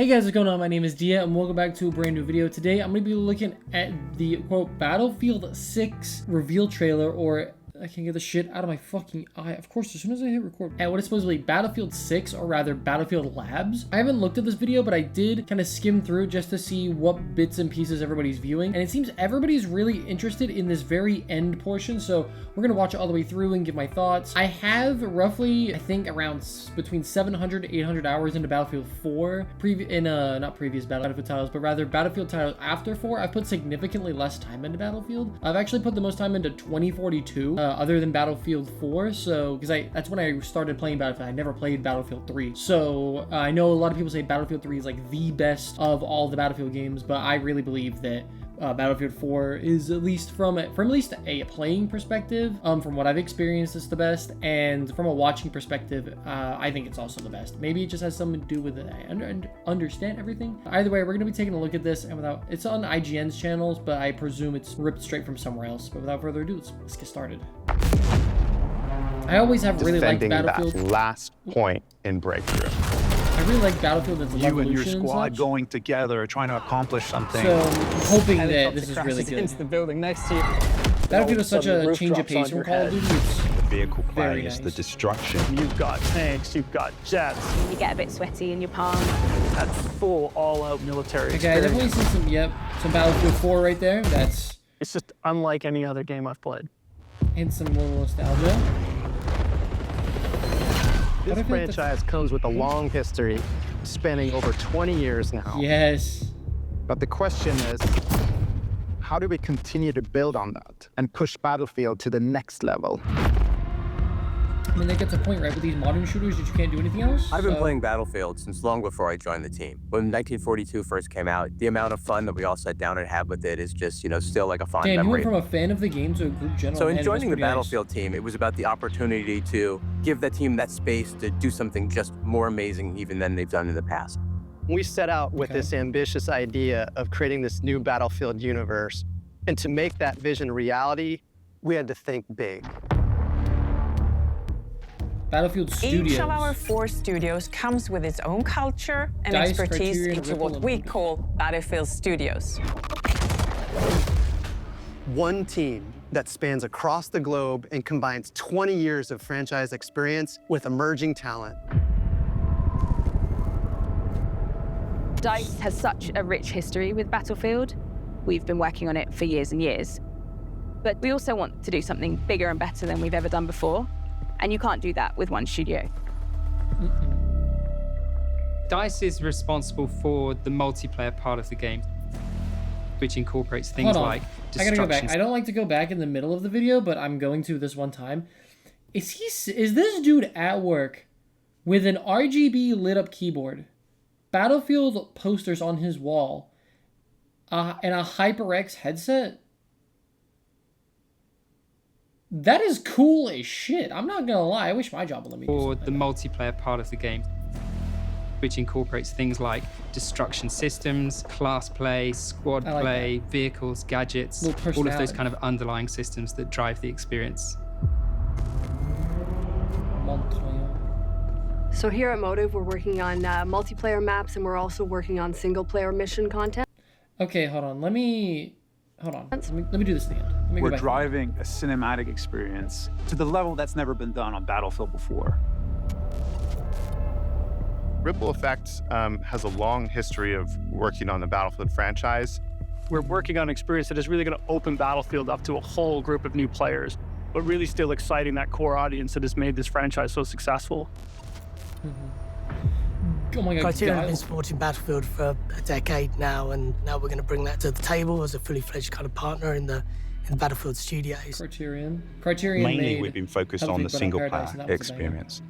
Hey guys, what's going on? My name is Dia and welcome back to a brand new video. Today I'm going to be looking at the quote Battlefield 6 reveal trailer, or I can't get the shit out of my fucking eye. Of course, as soon as I hit record. And what is supposedly Battlefield 6, or rather Battlefield Labs. I haven't looked at this video, but I did kind of skim through just to see what bits and pieces everybody's viewing. And it seems everybody's really interested in this very end portion. So we're going to watch it all the way through and give my thoughts. I have roughly, I think, around between 700 to 800 hours into Battlefield 4. Not previous Battlefield titles, but rather Battlefield titles after 4. I've put significantly less time into Battlefield. I've actually put the most time into 2042. Other than Battlefield 4, so because that's when I started playing Battlefield. I never played Battlefield 3, so I know a lot of people say Battlefield 3 is like the best of all the Battlefield games, but I really believe that Battlefield 4 is, at least from a playing perspective, from what I've experienced, it's the best, and from a watching perspective, I think it's also the best. Maybe it just has something to do with it. I understand everything. Either way, we're going to be taking a look at this, and it's on IGN's channels, but I presume it's ripped straight from somewhere else. But without further ado, let's get started. I always have really liked Battlefield. That last point in Breakthrough. I really like Battlefield as you and your squad going together, trying to accomplish something. So I'm hoping that this is really good. Into the building next to you. Battlefield is such a change of pace from Call of Duty. The vehicle play is nice. the destruction. You've got tanks, you've got jets. You get a bit sweaty in your palm. That's full, all-out military Okay, I definitely see some Battlefield 4 right there. It's just unlike any other game I've played. And some little nostalgia. This franchise comes with a long history, spanning over 20 years now. Yes. But the question is, how do we continue to build on that and push Battlefield to the next level? I mean, that gets a point, right? With these modern shooters, that you can't do anything else. I've been playing Battlefield since long before I joined the team. When 1942 first came out, the amount of fun that we all sat down and had with it is just, still like a fond Damn, memory. you went from a fan of the game to a group general. So in joining the Battlefield team, it was about the opportunity to give that team that space to do something just more amazing even than they've done in the past. We set out with this ambitious idea of creating this new Battlefield universe. And to make that vision reality, we had to think big. Battlefield Studios. Each of our 4 studios comes with its own culture and expertise into what we call Battlefield Studios. One team that spans across the globe and combines 20 years of franchise experience with emerging talent. DICE has such a rich history with Battlefield. We've been working on it for years and years. But we also want to do something bigger and better than we've ever done before. And you can't do that with one studio. DICE is responsible for the multiplayer part of the game, which incorporates things like I gotta go back. I don't like to go back in the middle of the video, but I'm going to this one time. Is this dude at work with an RGB lit up keyboard, Battlefield posters on his wall, and a HyperX headset? That is cool as shit. I'm not gonna lie. I wish my job would let me do something for the multiplayer part of the game, which incorporates things like destruction systems, class play, squad play, vehicles, gadgets, all of those kind of underlying systems that drive the experience. So here at Motive, we're working on multiplayer maps, and we're also working on single-player mission content. Okay, hold on. Let me do this again. We're driving a cinematic experience to the level that's never been done on Battlefield before. Ripple Effects has a long history of working on the Battlefield franchise. We're working on an experience that is really going to open Battlefield up to a whole group of new players, but really still exciting that core audience that has made this franchise so successful. Oh my God, Criterion have been supporting Battlefield for a decade now, and now we're going to bring that to the table as a fully fledged kind of partner in the Battlefield studios. Criterion Mainly, we've been focused on the single-player experience.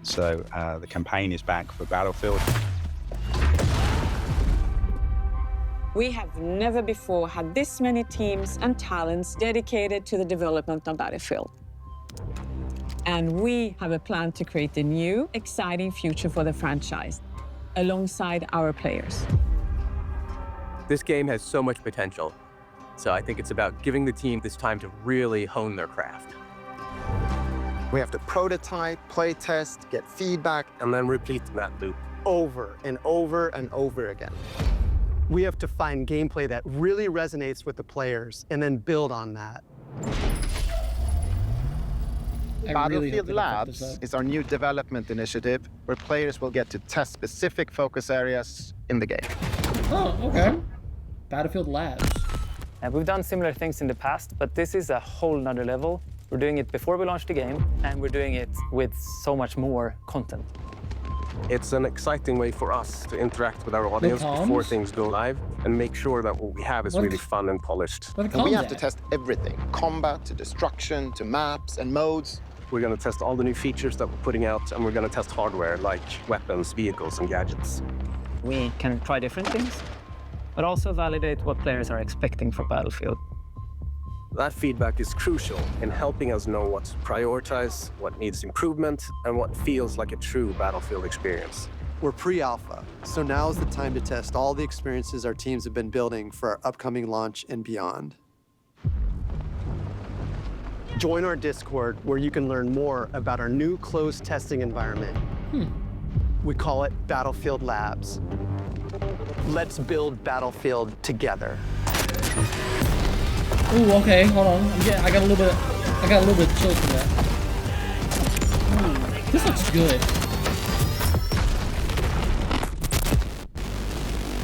So the campaign is back for Battlefield. We have never before had this many teams and talents dedicated to the development of Battlefield. And we have a plan to create a new, exciting future for the franchise, alongside our players. This game has so much potential, so I think it's about giving the team this time to really hone their craft. We have to prototype, play test, get feedback, and then repeat that loop. over and over and over again. We have to find gameplay that really resonates with the players and then build on that. Battlefield Labs is our new development initiative where players will get to test specific focus areas in the game. Oh, okay. Battlefield Labs. We've done similar things in the past, but this is a whole nother level. We're doing it before we launch the game, and we're doing it with so much more content. It's an exciting way for us to interact with our audience before things go live and make sure that what we have is really fun and polished. And we have to test everything, combat to destruction to maps and modes. We're going to test all the new features that we're putting out, and we're going to test hardware like weapons, vehicles, and gadgets. We can try different things, but also validate what players are expecting from Battlefield. That feedback is crucial in helping us know what to prioritize, what needs improvement, and what feels like a true Battlefield experience. We're pre-alpha, so now is the time to test all the experiences our teams have been building for our upcoming launch and beyond. Join our Discord where you can learn more about our new closed testing environment. We call it Battlefield Labs. Let's build Battlefield together. Ooh, okay, hold on. I got a little bit of chills from that. Ooh, this looks good.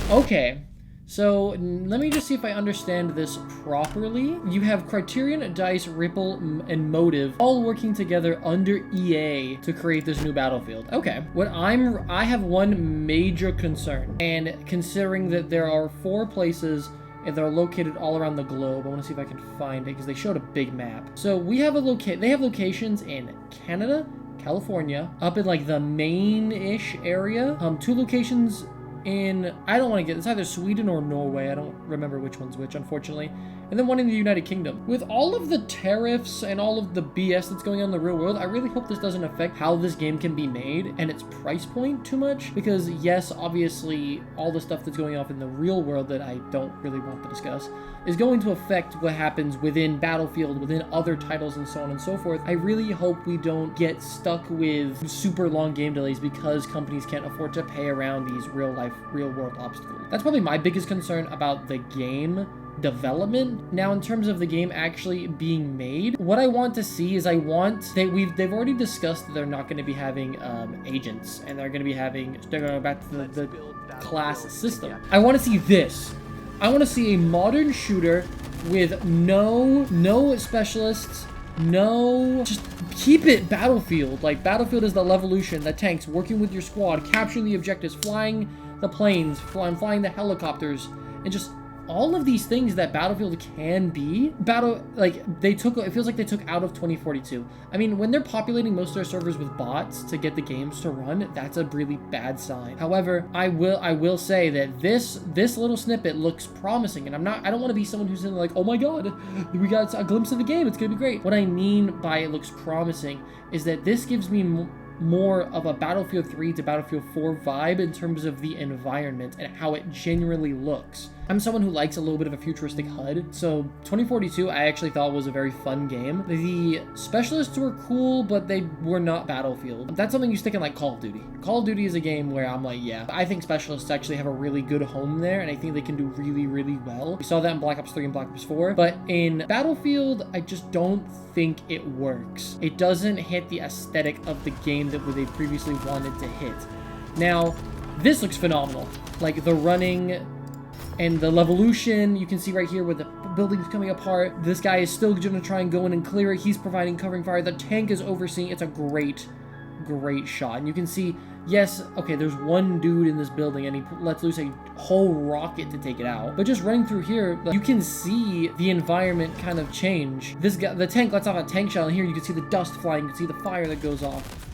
Okay. So, let me just see if I understand this properly. You have Criterion, DICE, Ripple, and Motive all working together under EA to create this new Battlefield. Okay. I have one major concern, and considering that there are 4 places and they're located all around the globe, I want to see if I can find it because they showed a big map. So we have they have locations in Canada, California, up in like the Maine-ish area. 2 locations in, I don't want to get, it's either Sweden or Norway. I don't remember which one's which, unfortunately. And then one in the United Kingdom. With all of the tariffs and all of the BS that's going on in the real world, I really hope this doesn't affect how this game can be made and its price point too much. Because yes, obviously, all the stuff that's going on in the real world that I don't really want to discuss is going to affect what happens within Battlefield, within other titles, and so on and so forth. I really hope we don't get stuck with super long game delays because companies can't afford to pay around these real world obstacles. That's probably my biggest concern about the game development. Now, in terms of the game actually being made, what I want to see is they've already discussed that they're not going to be having agents, and they're going to go back to the class system. I want to see this. I want to see a modern shooter with no specialists, just keep it Battlefield. Like, Battlefield is the Levolution, the tanks, working with your squad, capturing the objectives, flying the planes, flying the helicopters, and just all of these things that Battlefield can be. It feels like they took out of 2042. I mean, when they're populating most of their servers with bots to get the games to run, that's a really bad sign. However, I will say that this little snippet looks promising, and I don't want to be someone who's in like, oh my god, we got a glimpse of the game, it's gonna be great. What I mean by it looks promising is that this gives me more of a Battlefield 3 to Battlefield 4 vibe in terms of the environment and how it genuinely looks. I'm someone who likes a little bit of a futuristic HUD, so 2042 I actually thought was a very fun game. The specialists were cool, but they were not Battlefield. That's something you stick in like Call of Duty. Call of Duty is a game where I'm like, yeah, I think specialists actually have a really good home there, and I think they can do really, really well. We saw that in Black Ops 3 and Black Ops 4, but in Battlefield, I just don't think it works. It doesn't hit the aesthetic of the game that they previously wanted to hit. Now, this looks phenomenal. Like the running and the Levolution, you can see right here where the building's coming apart. This guy is still gonna try and go in and clear it. He's providing covering fire. The tank is overseeing. It's a great shot. And you can see, yes, okay, there's one dude in this building and he lets loose a whole rocket to take it out. But just running through here, you can see the environment kind of change. This guy, the tank lets off a tank shell, and here you can see the dust flying. You can see the fire that goes off.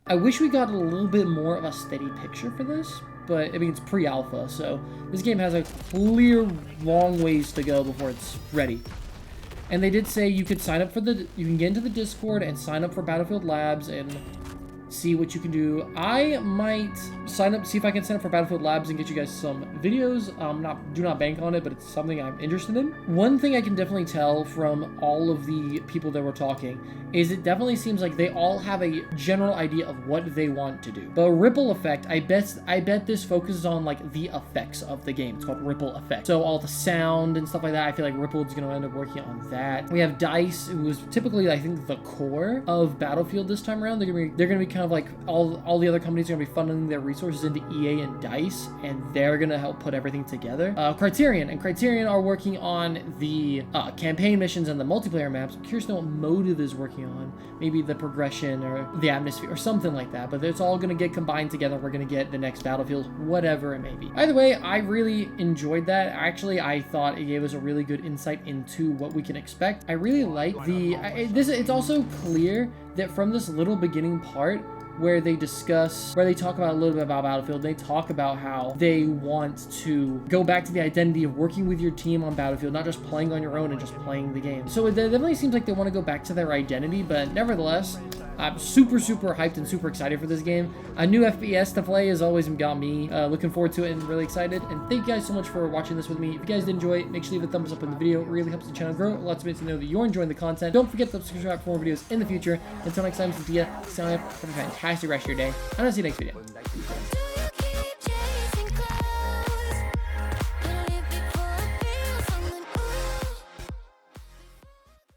I wish we got a little bit more of a steady picture for this, but I mean, it's pre-alpha, so this game has a clear long ways to go before it's ready. And they did say you could sign up for you can get into the Discord and sign up for Battlefield Labs and see what you can do. I might sign up, see if I can sign up for Battlefield Labs and get you guys some videos. Do not bank on it, but it's something I'm interested in. One thing I can definitely tell from all of the people that were talking is it definitely seems like they all have a general idea of what they want to do. But ripple effect, I bet this focuses on like the effects of the game. It's called ripple effect. So all the sound and stuff like that, I feel like Ripple is going to end up working on that. We have DICE, who is typically, I think, the core of Battlefield this time around. They're gonna be kind of like all the other companies are gonna be funneling their resources into EA and DICE, and they're gonna help put everything together. Criterion are working on the campaign missions and the multiplayer maps. I'm curious to know what Motive is working on. Maybe the progression or the atmosphere or something like that. But it's all gonna get combined together. We're gonna get the next Battlefield, whatever it may be. Either way, I really enjoyed that. Actually, I thought it gave us a really good insight into what we can expect. I really like it's also clear that from this little beginning part where they talk about a little bit about Battlefield, they talk about how they want to go back to the identity of working with your team on Battlefield, not just playing on your own and just playing the game. So it definitely seems like they want to go back to their identity, but nevertheless, I'm super hyped and super excited for this game. A new FPS to play has always got me looking forward to it and really excited. And thank you guys so much for watching this with me. If you guys did enjoy it, make sure to leave a thumbs up in the video. It really helps the channel grow. It lets me know that you're enjoying the content. Don't forget to subscribe for more videos in the future. Until next time, this is Dia. Signing up. Have a fantastic rest of your day. And I'll see you next video.